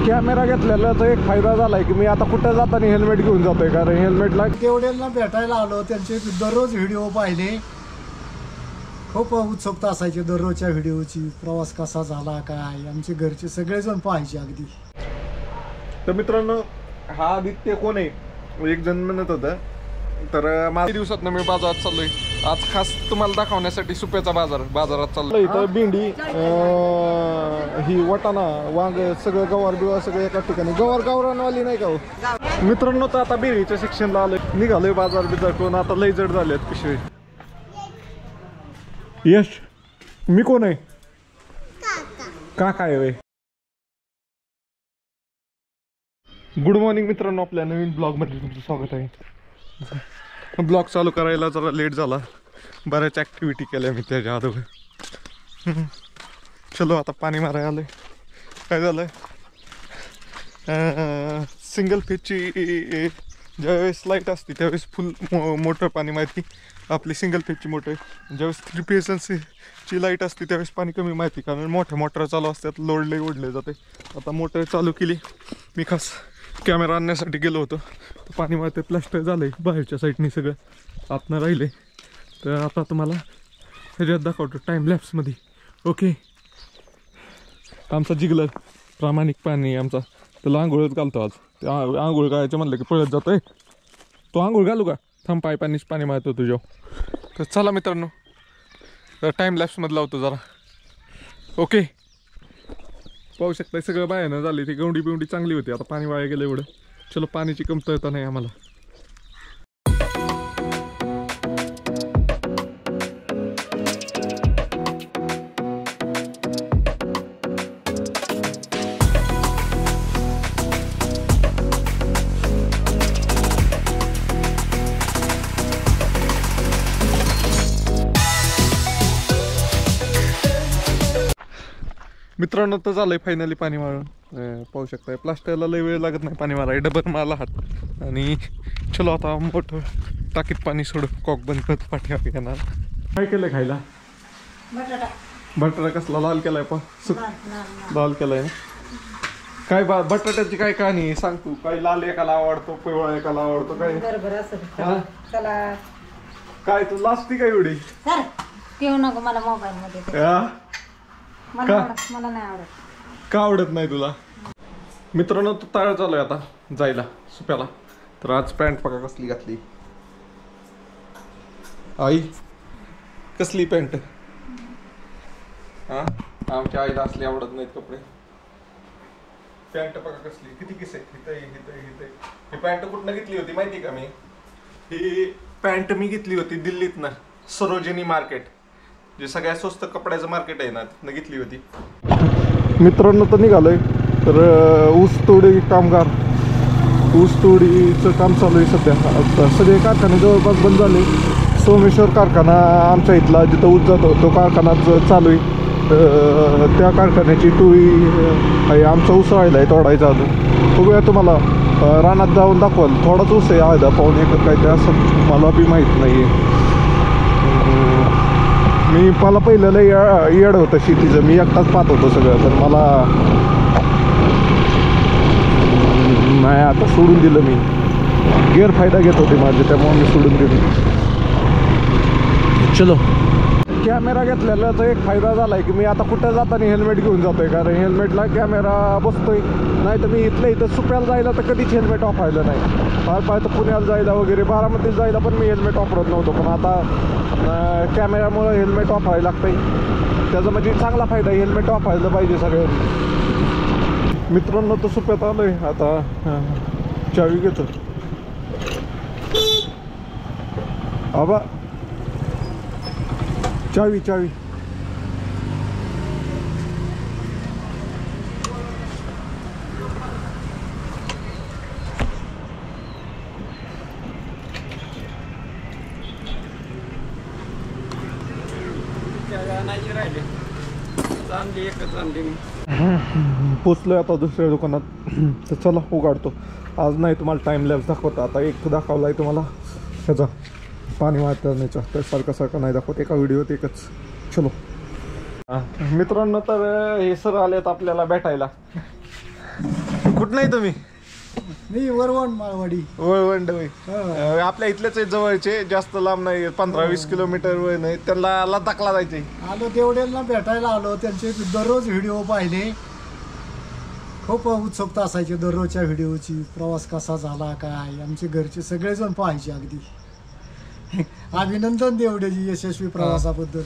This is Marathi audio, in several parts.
कॅमेरा घेतलेल्याचा एक फायदा झालाय की मी आता कुठे जाताना हेल्मेट घेऊन जातोय, कारण हेल्मेटला तेवढ्यांना भेटायला आलो, त्यांचे दररोज व्हिडिओ पाहिले, खूप उत्सुकता असायची दररोजच्या व्हिडिओची. प्रवास कसा झाला काय, आमचे घरचे सगळेजण पाहायचे अगदी. तर मित्रांनो, हा आदित्य कोण आहे एक जण म्हणत होता. तर माझ्या दिवसात मी बाजारात चाललोय आज, खास तुम्हाला दाखवण्यासाठी सुप्याचा बाजारात चाललोय. इथं भेंडी, ही वाटाणा, वांग, सगळं गवार बिवार सगळं एका ठिकाणी. गावरानवाली नाही का हो मित्रांनो. तर आता बेरीच्या सेक्शनला आलोय, निघालोय बाजार करून. आता लय जड झालेत पिशवे. यश, मी कोण आहे? काका आहे. गुड मॉर्निंग मित्रांनो, आपल्या नवीन ब्लॉग मध्ये तुमचं स्वागत आहे. ब्लॉग चालू करायला जरा लेट झाला, बऱ्याच ॲक्टिव्हिटी केल्या मी त्याच्या अगोदर. चलो आता पाणी मारायला आलंय. काय झालंय, सिंगल फेजची ज्यावेळेस लाईट असते त्यावेळेस फुल मोटर पाणी माहिती आपली सिंगल फेजची मोटर. ज्यावेळेस 3 फेजची लाईट असते त्यावेळेस पाणी कमी माहिती, कारण मोठ्या मोटर चालू असतात, लोड लई ओढले जाते. आता मोटर चालू केली, मी खास कॅमेरा आणण्यासाठी गेलो होतो. तर पाणी मारते प्लास्टर झालंय बाहेरच्या साईडनी, सगळं आतनं राहिले. तर आता तुम्हाला ह्याच्यात दाखवतो टाईम लॅप्समध्ये. ओके, आमचा जिगलर प्रामाणिक पाणी आमचा, त्याला आंघोळच घालतो आज. ते आंघोळ घालायचं म्हणलं की पळत जातोय. तो आंघोळ घालू का? थांब, पाणीच पाणी मारतो तुझ्या. तर चला मित्रांनो, तर टाईम लॅप्समध्ये लावतो जरा. ओके, पाहू शकताय सगळं बाहेरनं झाली. ती गवंडी बिवंडी चांगली होती, आता पाणी वाया गेलं एवढं. चलो, पाण्याची कमतरता नाही आम्हाला. मित्रांनो, तर झालंय फायनली पाणी मारून. पाहू शकताय प्लास्टरला लई वेळ लागत नाही पाणी मारायला, डबर मारला हात. आणि चलो आता मोठं टाकीत पाणी सोड, कॉक बंद करत पाठी येणार. काय केलंय खायला? बटाटा कसला लाल केलाय? लाल केलाय. काय बटाट्याची काय कहाणी सांग तू. काय लाल एकाला आवडतो, पिवळा एकाला आवडतो, काय काय तू लास्टी काय एवढी नको मला मोबाईल मध्ये. मला नाही आवडत. का आवडत नाही तुला? मित्रांनो, तू तयार झालोय आता जायला सुप्याला. तर आज पॅन्ट बघा कसली घातली. आई, कसली पॅन्ट? हा, आमच्या आईला असली आवडत नाहीत कपडे. पॅन्ट बघा कसली, किती किस आहे. ही पॅन्ट कुठनं घेतली होती माहिती का मी? ही पॅन्ट मी घेतली होती दिल्लीतनं, सरोजिनी मार्केट, जे सगळ्यात स्वस्त कपड्याचं मार्केट आहे ना, तिथनं घेतली होती. मित्रांनो, तर निघालोय. तर ऊसतोडी कामगार, ऊसतोडीचं काम चालू आहे सध्या. आता सगळे कारखाने जवळपास बंद झाले. सोमेश्वर कारखाना आमच्या इथला जिथं ऊस जातो तो कारखानाच चालू आहे. त्या कारखान्याची टोळी आहे. आमचा ऊस राहिला आहे तोडायचा अजून. बघूया, तुम्हाला रानात जाऊन दाखवाल. थोडाच ऊस आहे, अर्धा पाऊण एकर काय ते, असं मला बी माहीत नाही आहे. मला पहिलं लय येड होतं शेतीचं, मी एकटाच पाहत होतो सगळं. तर मला नाही, आता सोडून दिलं मी. गैरफायदा घेत होते माझे, त्यामुळे मी सोडून दिलं. चलो, कॅमेरा घेतलेल्याचा एक फायदा झालाय की मी आता कुठे जाताना हेल्मेट घेऊन जातोय, कारण हेल्मेटला कॅमेरा बसतोय. नाही तर मी इथं सुप्याला जायला तर कधीच हेल्मेट वापरायला नाही. फार तर पुण्याला जायला वगैरे, बारामतीला जायला पण मी हेल्मेट वापरत नव्हतो. पण आता कॅमेऱ्यामुळे हेल्मेट वापरायला लागतंय. त्याचा म्हणजे चांगला फायदा आहे, हेल्मेट वापरायला पाहिजे सगळ्यांनी. मित्रांनो, तर सुप्यात आलोय आता. चावी घेतो आबा, चावी. पोचलोय आता दुसऱ्या दुकानात. तर चला उघडतो. आज नाही तुम्हाला टाइम लॅप्स दाखवता. आता एक दाखवलाय तुम्हाला ह्याचा पाणी वाटण्याचा, तर सारखं नाही दाखवत एका व्हिडिओत एकच. चलो मित्रांनो, तर हे सर आलेत आपल्याला भेटायला. कुठं नाही तुम्ही? मी वरवण माळवाडी. वळवंड होय. हा. आपल्या इथलेच आहे, जवळचे, जास्त लांब नाही, 15-20 किलोमीटर वय नाही. त्यांना लडाखला जायचंय. आलो देवडेलला भेटायला आलो, त्यांचे दररोज व्हिडिओ पाहिले. खूप उत्सुकता असायची दररोजच्या व्हिडिओची. प्रवास कसा झाला काय, आमचे घरचे सगळेजण पाहायचे अगदी. अभिनंदन देवडेजी यशस्वी प्रवासाबद्दल.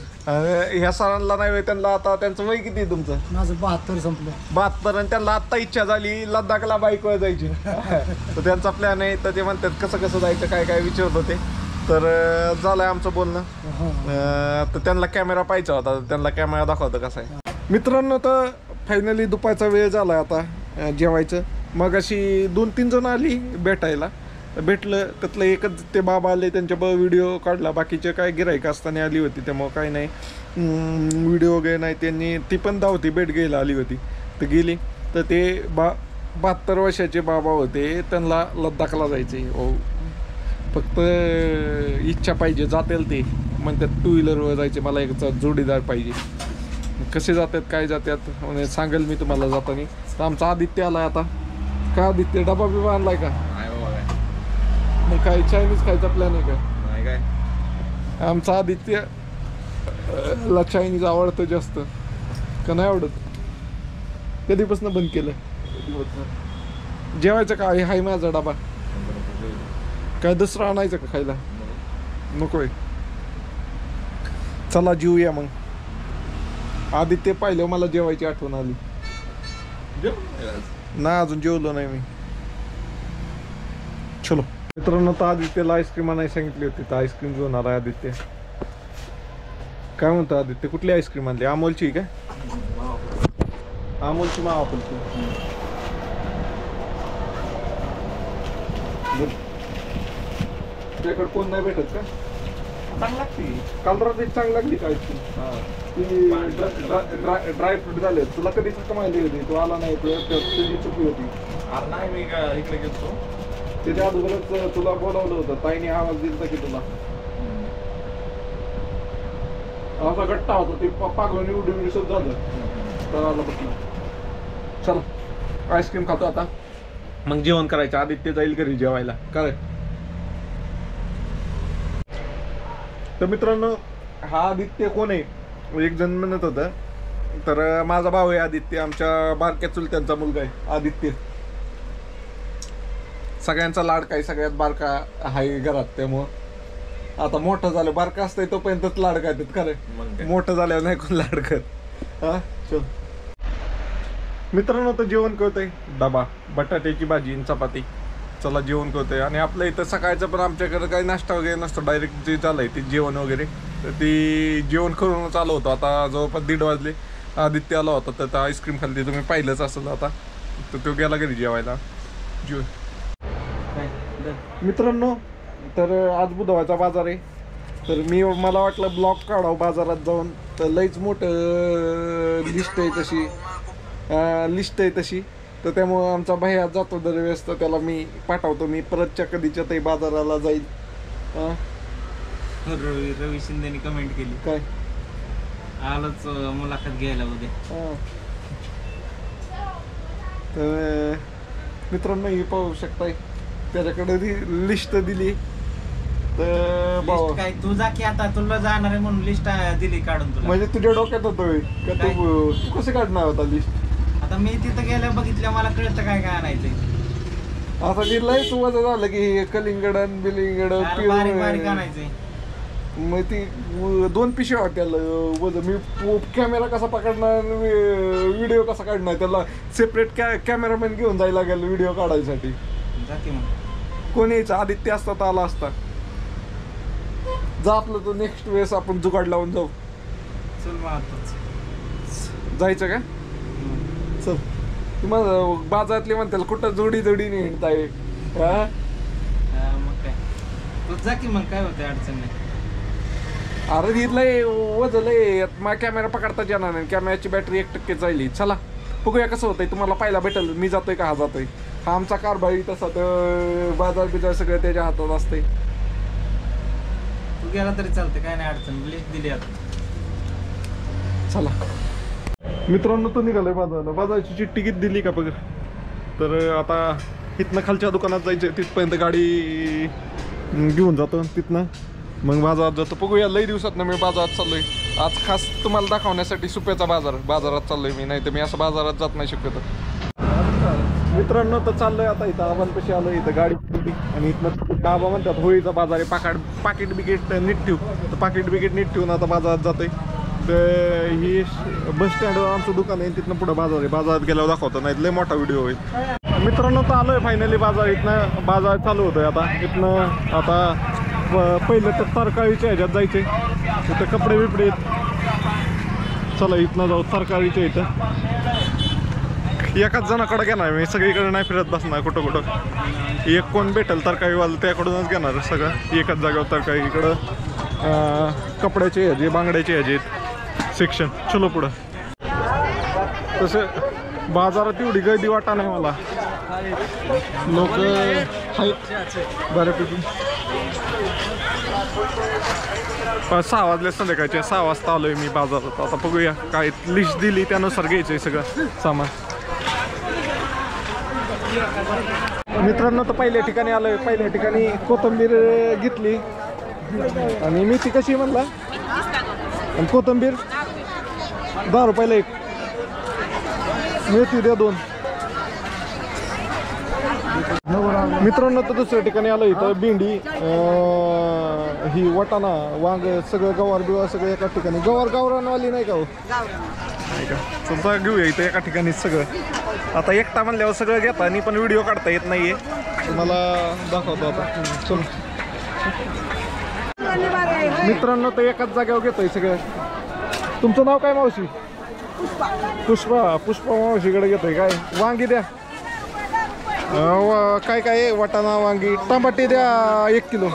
ह्या सरांना नाही होय, त्यांना आता त्यांचं वय किती आहे तुमचं? माझं 72 संपलं. 72. आणि त्यांना आत्ता इच्छा झाली लडाखला बाईकवर जायची. तर त्यांचा प्लॅन आहे. तर ते म्हणतात कसं कसं जायचं, काय काय विचारत होते. तर झालंय आमचं बोलणं. तर त्यांना कॅमेरा पाहिजे होता, त्यांना कॅमेरा दाखवतो कसा आहे. मित्रांनो, तर फायनली दुपारचा वेळ झाला आता जेवायचं. मग अशी 2-3 जण आली भेटायला. भेटलं त्यातलं एकच ते बाबा आले, त्यांच्या व्हिडिओ काढला. बाकीचे काय गिराईक असताना आली होती, त्यामुळं काही नाही व्हिडिओ वगैरे नाही. त्यांनी ती पण धावती भेट घ्यायला आली होती. तर गेली. तर ते 72 वर्षाचे बाबा होते, त्यांना लडाखला जायचे. हो, फक्त इच्छा पाहिजे, जातील ते म्हणतात. 2 व्हीलरवर जायचे, मला एक जोडीदार पाहिजे. कसे जातात काय जातात म्हणजे सांगेल मी तुम्हाला जाताना. तर आमचा आदित्य आलाय आता. का आदित्य, डबा बिबा आणलाय का? मग काय चायनीज खायचा प्लॅन आहे का? नाही काय, आमचा आदित्य ला चायनीज आवडतं जास्त. का नाही आवडत? कधीपासून बंद केलं? जेवायचं का? हाय माझा डबा. काय दुसरं आणायचं का खायला? नकोय. चला जेऊया मग. आदित्य पाहिलं मला जेवायची आठवण आली. नाही अजून जेवलो नाही मी. चलो मित्रांनो, तर आदित्यला आईस्क्रीम आणायला सांगितली होती, तर आईस्क्रीम घेऊन आला आदित्य. काय म्हणतो आदित्य, कुठली आईस्क्रीम आणली? अमोलची काय? अमोलची मावापलची. त्याकडे कोण नाही भेटत का? चांगली लागते. काल रात्री चांगली लागली का आईस्क्रीम? ड्रायफ्रूट झाले. तुला कधी कमायली होती, तू आला नाही, तुझी चुकी होती. अरे नाही, मी काय इकडे गेलो. त्याच्या अगोदरच तुला बोलावलं होतं, ताईने आवाज दिला की तुला. असा गट्टा होता, ते पागलं उडी सुद्धा झालं. तर आला बसला. चल आईस्क्रीम खातो आता, मग जेवण करायचं. आदित्य जाईल घरी जेवायला. काय तर मित्रांनो, हा आदित्य कोण आहे? एक जण म्हणत होता. तर माझा भाऊ आहे आदित्य, आमच्या बारक्या चुलत्यांचा मुलगा आहे आदित्य. सगळ्यांचा लाडका आहे, सगळ्यात बारका आहे घरात. त्यामुळं आता मोठं झालं, बारका असतंय तोपर्यंतच लाडका येतात. खरं मोठं झाल्यावर नाही कोण लाडकत. हा चल मित्रांनो, तर जेवण करतोय. डबा बटाट्याची भाजी आणि चपाती. चला जेवण करतोय. आणि आपलं इथं सकाळचं पण आमच्याकडे काही नाश्ता वगैरे नसतो, डायरेक्ट जे चाललंय ते जेवण वगैरे. तर ती जेवण करूनच आलो होतो. आता जवळपास 1:30 वाजले. आदित्य आला होता, तर आईस्क्रीम खाल्ली. तुम्ही पाहिलंच असेल आता. तर तो गेला घरी जेवायला. जेव मित्रांनो, तर आज बुधवारचा बाजार आहे. तर मला वाटलं ब्लॉग काढावं बाजारात जाऊन. तर लईच मोठं लिस्ट आहे तशी. तर त्यामुळं आमचा भैया जातो दरवेळेस. तर त्याला मी पाठवतो. मी परतच्या कधीच्या तरी बाजाराला जाईल. रवी शिंदेनी कमेंट केली, काय आलंच मुलाखत घ्यायला उद्या. तर मित्रांनो, हे पाहू शकताय, त्याच्याकडे लिस्ट दिली. तर लिस्ट काय, तू जा की आता, तुला जाणार आहे म्हणून लिस्ट दिली काढून तुला. म्हणजे तुझ्या डोक्यात होतं का? तू कसं काढणार होता लिस्ट? आता मी तिथं गेल्या बघितल्या, मला कळतं काय काय आणायचंय. आता ती लयच वजन झालं की कलिंगडन बिलिंगड बारीक बारीक आणायचंय. मग ती 2 पिशव्या होत्या वजन. मी कॅमेरा कसा पकडणार, व्हिडिओ कसा काढणार? त्याला सेपरेट कॅमेरामॅन घेऊन जायला लागेल व्हिडिओ काढायसाठी. जा की मग. कोण यायचं? आदित्य असता तर आला असता. जा आपलं, तो नेक्स्ट वेळेस आपण जुगाड लावून जाऊ. चल मग आताच जायचं का? चल. तुम्हाला बाजारातले म्हणतात कुठं जोडीने हिंडताय. मग काय, तू जा की मग, काय होतं अडचण नाही. अरे इथलंय वजलंय, माझ्या कॅमेरा पकडताच येणार नाही. कॅमेऱ्याची बॅटरी 1% जायली. चला बघूया कसं होतंय. तुम्हाला पाहायला भेटेल मी जातोय का हा जातोय. हा आमचा कारभारी तसा. तर बाजार बिजार सगळं त्याच्या हातात असते. तू गेला तरी चालतं, काय नाही अडचण. लिस्ट दिली आता. चला मित्रांनो, तो निघालाय बाजाराला. बाजाराची चिठ्ठी किती दिली का बघ. तर आता इथनं खालच्या दुकानात जायचं, तिथपर्यंत गाडी घेऊन जातो, तिथनं मग बाजारात जातो. बघूया, लई दिवसात मी बाजारात चाललोय. आज खास तुम्हाला दाखवण्यासाठी सुप्याचा बाजारात चाललोय मी, नाही तर मी असं बाजारात जात नाही शक्यतो. मित्रांनो तर चाललोय आता इथं आबांपाशी आलो, इथं गाडी आणि इथनं आबा म्हणतात होळीचा बाजार आहे, पाकिट बिकेट नीट ठेवू. तर पाकिट बिकेट नीट ठेवून आता बाजारात जातोय. तर ही बस स्टँडवर आमचं दुकान आहे, तिथनं पुढं बाजार आहे. बाजारात गेल्यावर दाखवतो, नाही लय मोठा व्हिडिओ होईल. मित्रांनो तर आलोय फायनली बाजार. इथनं बाजार चालू होतोय आता. इथनं आता पहिलं तर तरकाळीच्या ह्याच्यात जायचे, इथं कपडे बिपडे. चला इथनं जाऊ तरकाळीच्या इथं. एकाच जणाकडे घेणार मी, सगळीकडे नाही फिरत बसणार कुठं कुठं. एक कोण भेटेल तरकाळीवाला त्याकडूनच घेणार सगळं, एकाच जागेवर तरकाळी. इकडं कपड्याचे ह्याचे बांगड्याचे ह्याचे सेक्शन. चलो पुढं. तसं बाजारात एवढी गर्दी वाटा नाही मला, लोक आहेत बऱ्यापैकी. 6 वाजले संध्याकाळचे, 6 वाजता आलोय मी बाजारात. आता बघूया काय लिस्ट दिली त्यानुसार घ्यायचंय सगळं सामान. मित्रांनो तर पहिल्या ठिकाणी आलोय. पहिल्या ठिकाणी कोथिंबीर घेतली आणि मेथी कशी म्हणला, आणि कोथिंबीर 10 रुपयाला एक, मेथी द्या 2. मित्रांनो तर दुसऱ्या ठिकाणी आलो, इथं भेंडी, ही वाटाणा, वांग, सगळं गवार बिवार सगळं एका ठिकाणी. गावरानवाली नाही का हो, नाही का. चला घेऊया इथं एका ठिकाणी सगळं. आता एकटा म्हणल्यावर सगळं घेता आणि पण व्हिडिओ काढता येत नाहीये, तुम्हाला दाखवतो आता. चल मित्रांनो तर एकाच जागेवर घेतोय सगळं. तुमचं नाव काय मावशी? पुष्पा मावशीकडे घेतोय. काय वांगी द्या, काय काय वाटाणा, वांगी, टमाटे द्या 1 किलो.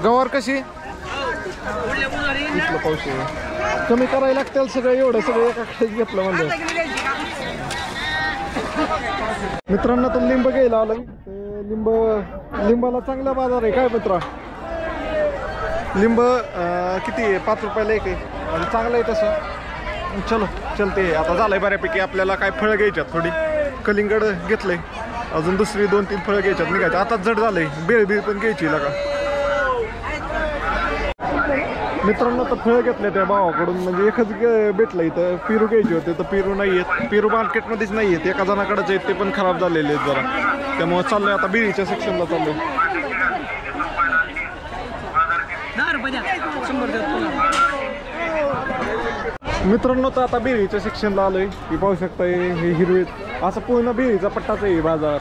गवार कशी? पावशे कमी करायला लागतील सगळं, एवढं सगळं एका खाली घेतलं म्हणजे. मित्रांनो तर लिंब घ्यायला आलोय. लिंबाला चांगला बाजार आहे. काय मित्रा, लिंब किती आहे? 5 रुपयाला एक आहे आणि चांगलं आहे तसं. चलो चलते. आता झालंय बऱ्यापैकी. आपल्याला काय फळं घ्यायच्यात, थोडी कलिंगड घेतलंय, अजून दुसरी 2-3 फळं घ्यायच्यात, निघायचं. आता जड झालंय. बेळ पण घ्यायची का मित्रांनो. तर फळं घेतले त्या भावाकडून, म्हणजे एकच भेटलं इथं. पेरू घ्यायचे होते तर पेरू नाही आहेत, पेरू मार्केटमध्येच नाही आहेत, एका जणाकडेच आहेत, ते पण खराब झालेले आहेत जरा. त्यामुळे चाललंय आता बिळीच्या सेक्शनला चाललोय. मित्रांनो तर आता बेरीच्या सेक्शनला आलोय. ही पाहू शकता, हे हिरवे असं पूर्ण बेरीचा पट्टाच आहे बाजारात,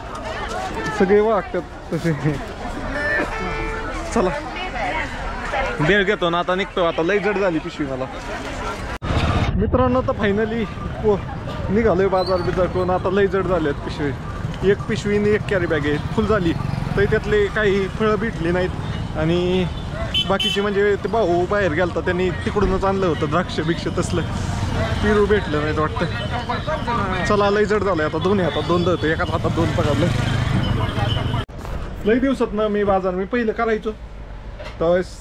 सगळे वागतात तसे. चला बेळ घेतो ना, आता निघतो. आता लई जड झाली पिशवी मला. मित्रांनो तर फायनली निघालोय बाजार करून. आता लई जड झालेत पिशवी. एक पिशवी आणि 1 कॅरी बॅग आहे, फुल झाली. तर त्यातले काही फळं भेटली नाहीत आणि बाकीचे म्हणजे ते भाऊ बाहेर गेलता, त्यांनी तिकडूनच आणलं होतं द्राक्ष भिक्ष तसलं. पेरू भेटलं नाहीत वाटतं. चला लई जड झालंय. आता दोन्ही हातात 2 धरतो, एकाच हातात 2 पकडलं. लई दिवसात ना मी बाजार पहिलं करायचो त्यावेळेस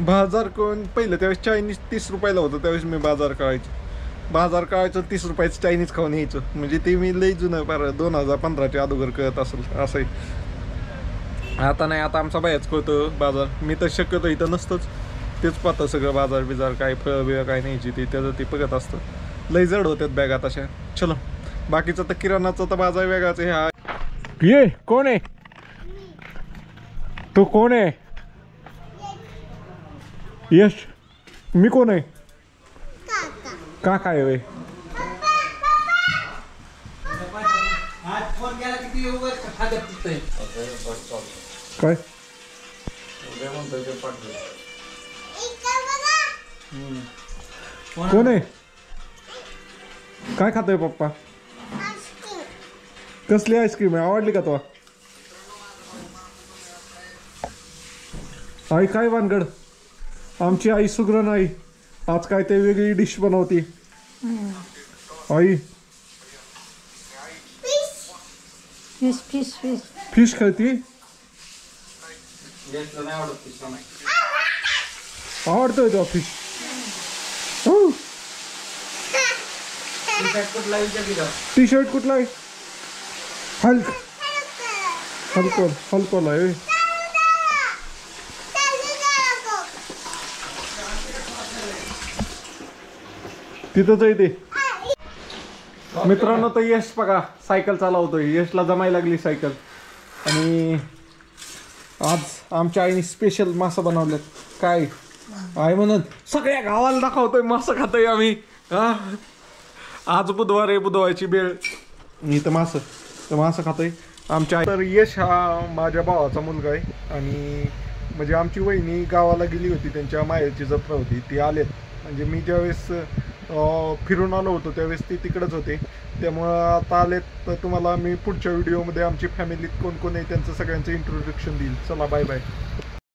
बाजार कोण पहिलं त्यावेळेस चायनीज 30 रुपयाला होतं. त्यावेळेस मी बाजार करायचो 30 रुपयाचं चायनीज खाऊन यायचो. म्हणजे ते मी लई जुनं 2015च्या अगोदर कळत असंही. आता नाही, आता आमचा बायाच कळतो बाजार. मी तर शक्यतो इथं नसतोच, तेच पाहतं सगळं बाजार बिजार, काय फळं बिळं काय न्यायची ती त्याचं ते बघत असतं. लई जड होत्यात बॅगा तशा. चलो बाकीचं तर किराणाचा तर बाजार वेगळाच आहे. हा ये कोण आहे? तो कोण आहे? यश. मी कोण आहे? काका आहे वय. काय कोण आहे? काय खातोय पप्पा? कसली आईस्क्रीम आहे? आवडली का तुला? आई काय वानगड? आमची आई सुग्रण आई आज काय ते वेगळी डिश बनवती. आई फिश खाती? आवडतोय तो फिश? कुठला विचार केला टी शर्ट कुठला आहे? हलकोल आहे होय. तिथंच आहे ते. मित्रांनो तर यश बघा सायकल चालवतोय. यशला जमायला लागली सायकल. आणि आज आमच्या आईने स्पेशल मासा बनवलेत. काय आई म्हणत सगळ्या गावाला दाखवतोय मासा खातोय आम्ही. हा आज बुधवार आहे, बुधवारची बेळ. मी तर मासा खातोय आमच्या आई. तर यश हा माझ्या भावाचा मुलगा आहे. आणि म्हणजे आमची वहिनी गावाला गेली होती, त्यांच्या माहेरची जत्रा होती, ती आलेत. म्हणजे मी ज्यावेळेस फिरून आलो होतो त्यावेळेस ते तिकडंच होते. त्यामुळं आता आलेत. तर तुम्हाला मी पुढच्या व्हिडिओमध्ये आमची फॅमिलीत कोण कोण आहे त्यांचं सगळ्यांचं इंट्रोडक्शन देईल. चला बाय बाय.